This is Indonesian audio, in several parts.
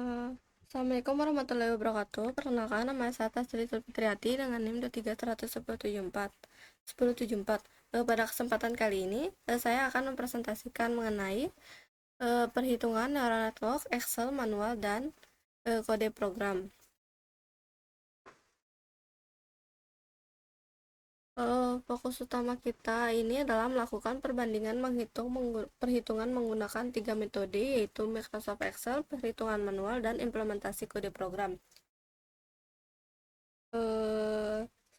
Assalamualaikum warahmatullahi wabarakatuh. Perkenalkan, nama saya Tasri Fitriati dengan NIM 23.174. Pada kesempatan kali ini, saya akan mempresentasikan mengenai perhitungan neural network, Excel, manual, dan kode program. Fokus utama kita ini adalah melakukan perbandingan perhitungan menggunakan 3 metode, yaitu Microsoft Excel, perhitungan manual, dan implementasi kode program.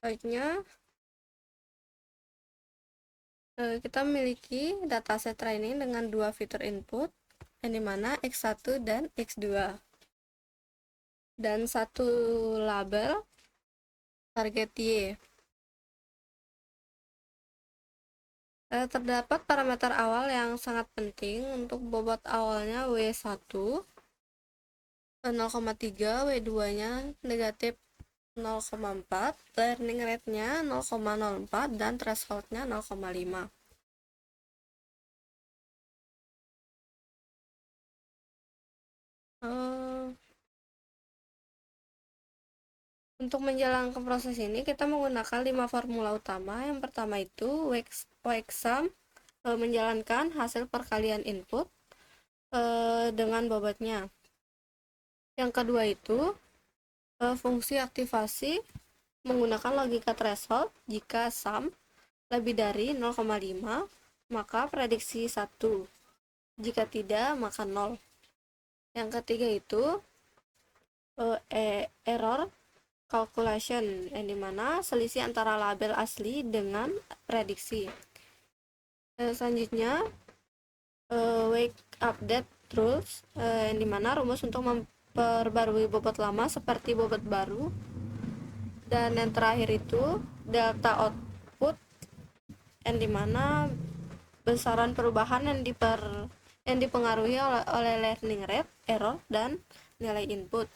Selanjutnya, kita memiliki dataset training dengan dua fitur input, yang dimana X1 dan X2, dan satu label target Y. Terdapat parameter awal yang sangat penting. Untuk bobot awalnya W1 0,3, W2 nya negatif 0,4, learning rate-nya 0,04, dan threshold-nya 0,5. Untuk menjalankan proses ini, kita menggunakan 5 formula utama. Yang pertama itu WXSum, menjalankan hasil perkalian input dengan bobotnya. Yang kedua itu fungsi aktivasi menggunakan logika threshold. Jika sum lebih dari 0,5, maka prediksi 1. Jika tidak, maka 0. Yang ketiga itu error calculation, yang dimana selisih antara label asli dengan prediksi. Selanjutnya wake update rules, yang dimana rumus untuk memperbarui bobot lama seperti bobot baru. Dan yang terakhir itu delta output, yang dimana besaran perubahan yang dipengaruhi oleh learning rate, error, dan nilai input.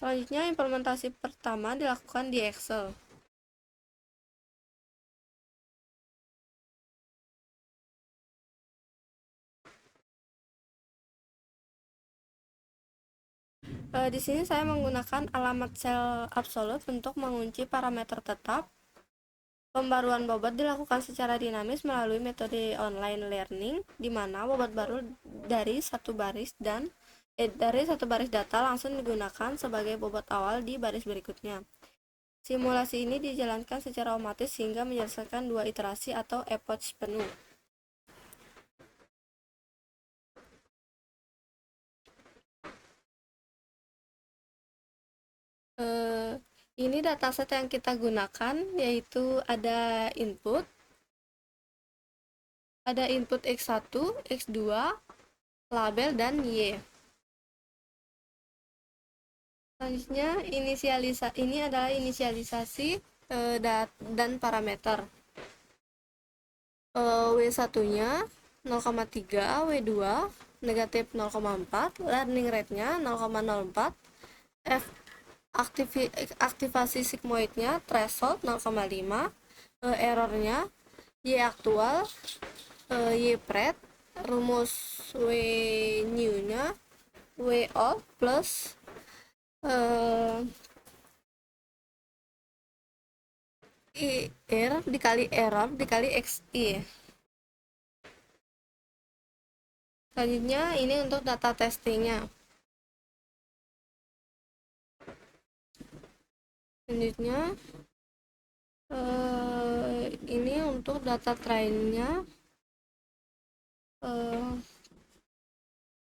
Selanjutnya, implementasi pertama dilakukan di Excel. Di sini saya menggunakan alamat sel absolut untuk mengunci parameter tetap. Pembaruan bobot dilakukan secara dinamis melalui metode online learning, di mana bobot baru dari satu baris data langsung digunakan sebagai bobot awal di baris berikutnya. Simulasi ini dijalankan secara otomatis sehingga menyelesaikan 2 iterasi atau epoch penuh. Ini dataset yang kita gunakan, yaitu ada input X1, X2, label, dan Y. Selanjutnya, ini adalah inisialisasi dan parameter. W1-nya 0,3, W2 negatif 0,4, learning rate-nya 0,04, aktivasi sigmoidnya threshold 0,5, errornya Y aktual, Y pred, rumus W new-nya W old plus error dikali XI. Selanjutnya, ini untuk data testingnya. Selanjutnya, ini untuk data trainnya.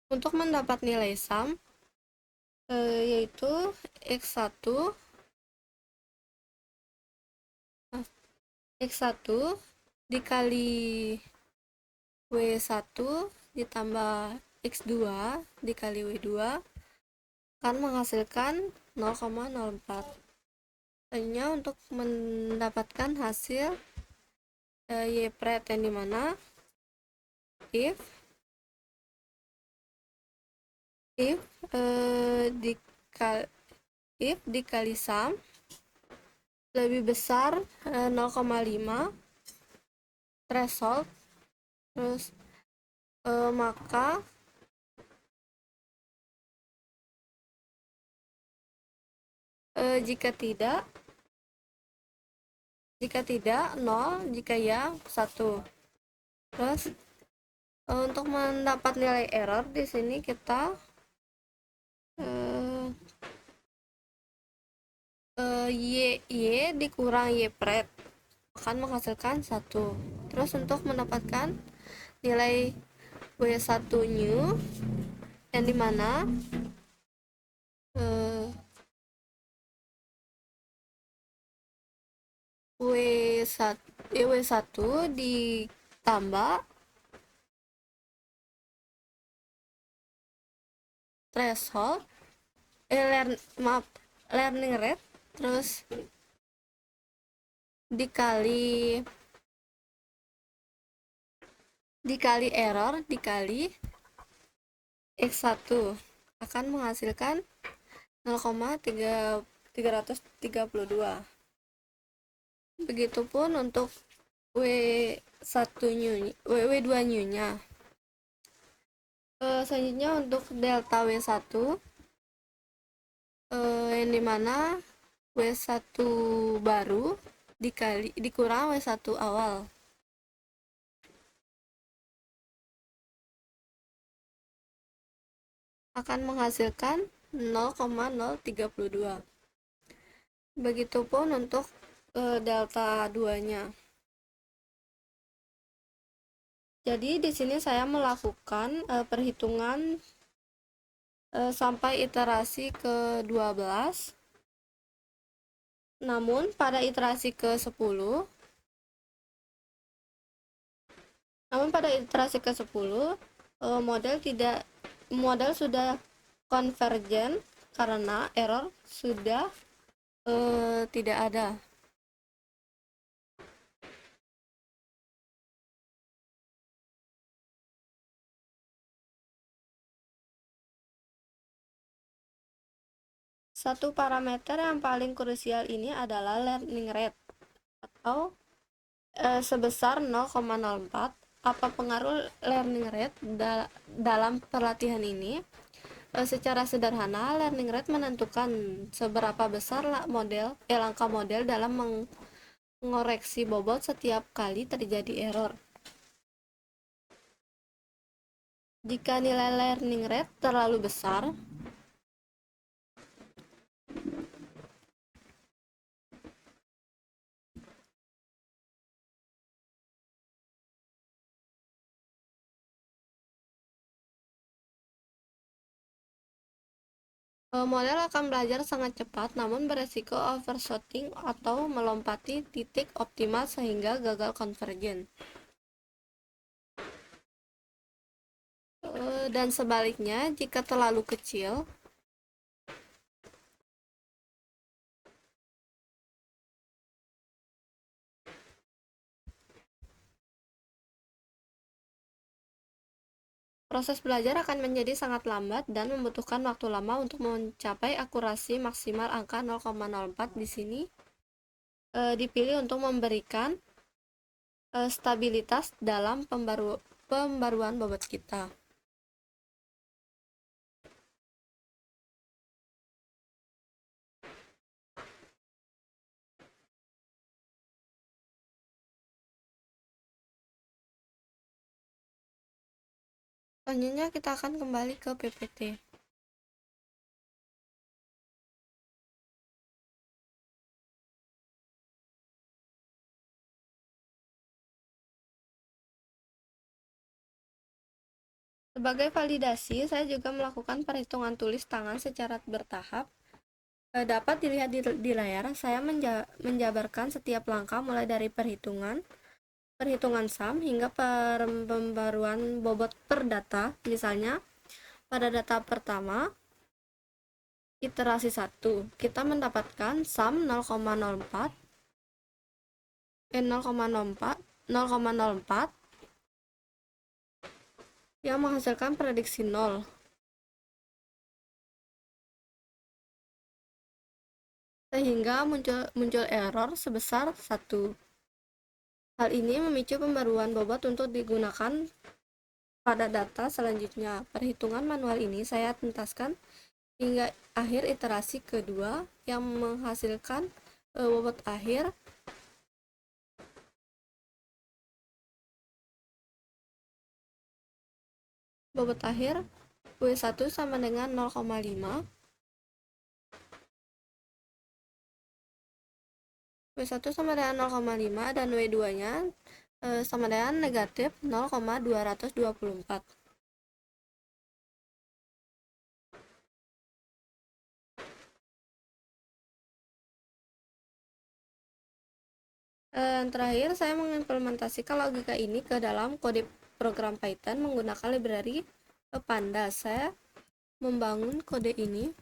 Untuk mendapat nilai sum, yaitu X1 dikali W1 ditambah X2 dikali W2 akan menghasilkan 0,04. Selanjutnya, untuk mendapatkan hasil Y pred, yang dimana if dikali sum lebih besar 0,5, threshold, terus maka jika tidak, 0, jika ya 1. Terus untuk mendapat nilai error di sini kita y dikurang y pret akan menghasilkan 1. Terus untuk mendapatkan nilai W1 new yang dimana W1 ditambah threshold learning rate, terus dikali error dikali x1 akan menghasilkan 0,332. Begitupun untuk W2 new nya. Selanjutnya untuk delta W1 yang dimana W1 baru dikurang W1 awal akan menghasilkan 0,032. Begitupun untuk delta 2 nya. Jadi di sini saya melakukan perhitungan sampai iterasi ke-12. Namun pada iterasi ke-10 model sudah konvergen karena error sudah tidak ada. Satu parameter yang paling krusial ini adalah learning rate atau sebesar 0,04. Apa pengaruh learning rate dalam pelatihan ini? Secara sederhana, learning rate menentukan seberapa besar langkah model dalam mengoreksi bobot setiap kali terjadi error. Jika nilai learning rate terlalu besar, model akan belajar sangat cepat namun beresiko overshooting atau melompati titik optimal sehingga gagal konvergen. Dan sebaliknya, jika terlalu kecil, proses belajar akan menjadi sangat lambat dan membutuhkan waktu lama untuk mencapai akurasi maksimal. Angka 0,04 di sini dipilih untuk memberikan stabilitas dalam pembaruan bobot kita. Selanjutnya kita akan kembali ke PPT. Sebagai validasi, saya juga melakukan perhitungan tulis tangan secara bertahap. Dapat dilihat di layar, saya menjabarkan setiap langkah mulai dari perhitungan sum hingga pembaruan bobot per data. Misalnya, pada data pertama, iterasi 1, kita mendapatkan sum 0,04 yang menghasilkan prediksi 0. Sehingga muncul error sebesar 1. Hal ini memicu pembaruan bobot untuk digunakan pada data selanjutnya. Perhitungan manual ini saya tuntaskan hingga akhir iterasi kedua yang menghasilkan bobot akhir W1 sama dengan 0,5, W1 sama dengan 0,5 dan W2 nya sama dengan negatif 0,224. Terakhir, saya mengimplementasikan logika ini ke dalam kode program Python menggunakan library Pandas. Saya membangun kode ini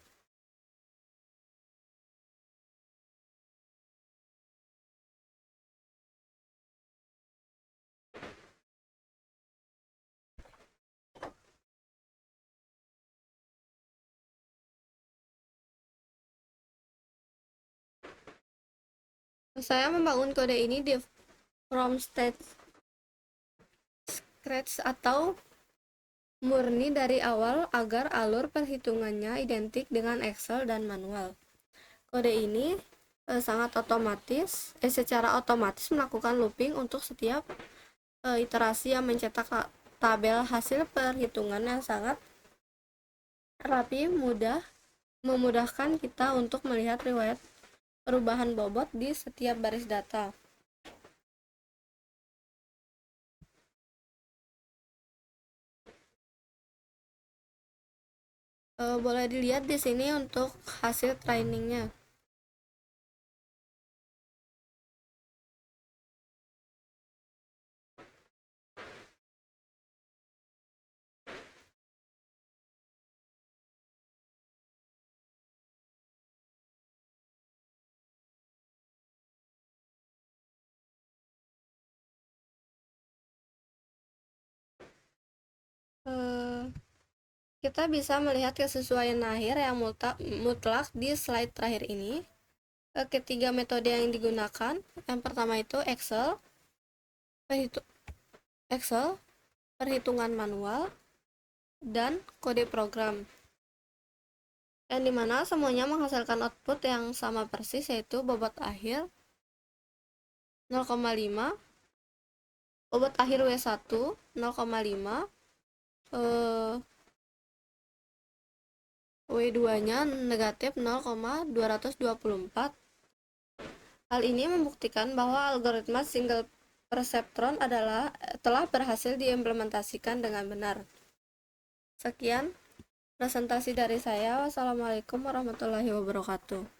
di from scratch atau murni dari awal agar alur perhitungannya identik dengan Excel dan manual. Kode ini secara otomatis melakukan looping untuk setiap iterasi yang mencetak tabel hasil perhitungan yang sangat rapi, memudahkan kita untuk melihat riwayat perubahan bobot di setiap baris data. Boleh dilihat di sini untuk hasil trainingnya. Kita bisa melihat kesesuaian akhir yang mutlak di slide terakhir ini. Ketiga metode yang digunakan, yang pertama itu Excel, perhitungan manual, dan kode program, yang dimana semuanya menghasilkan output yang sama persis, yaitu bobot akhir 0,5, bobot akhir W1 0,5, W2 nya negatif 0,224. Hal ini membuktikan bahwa algoritma single perceptron telah berhasil diimplementasikan dengan benar. Sekian presentasi dari saya. Wassalamualaikum warahmatullahi wabarakatuh.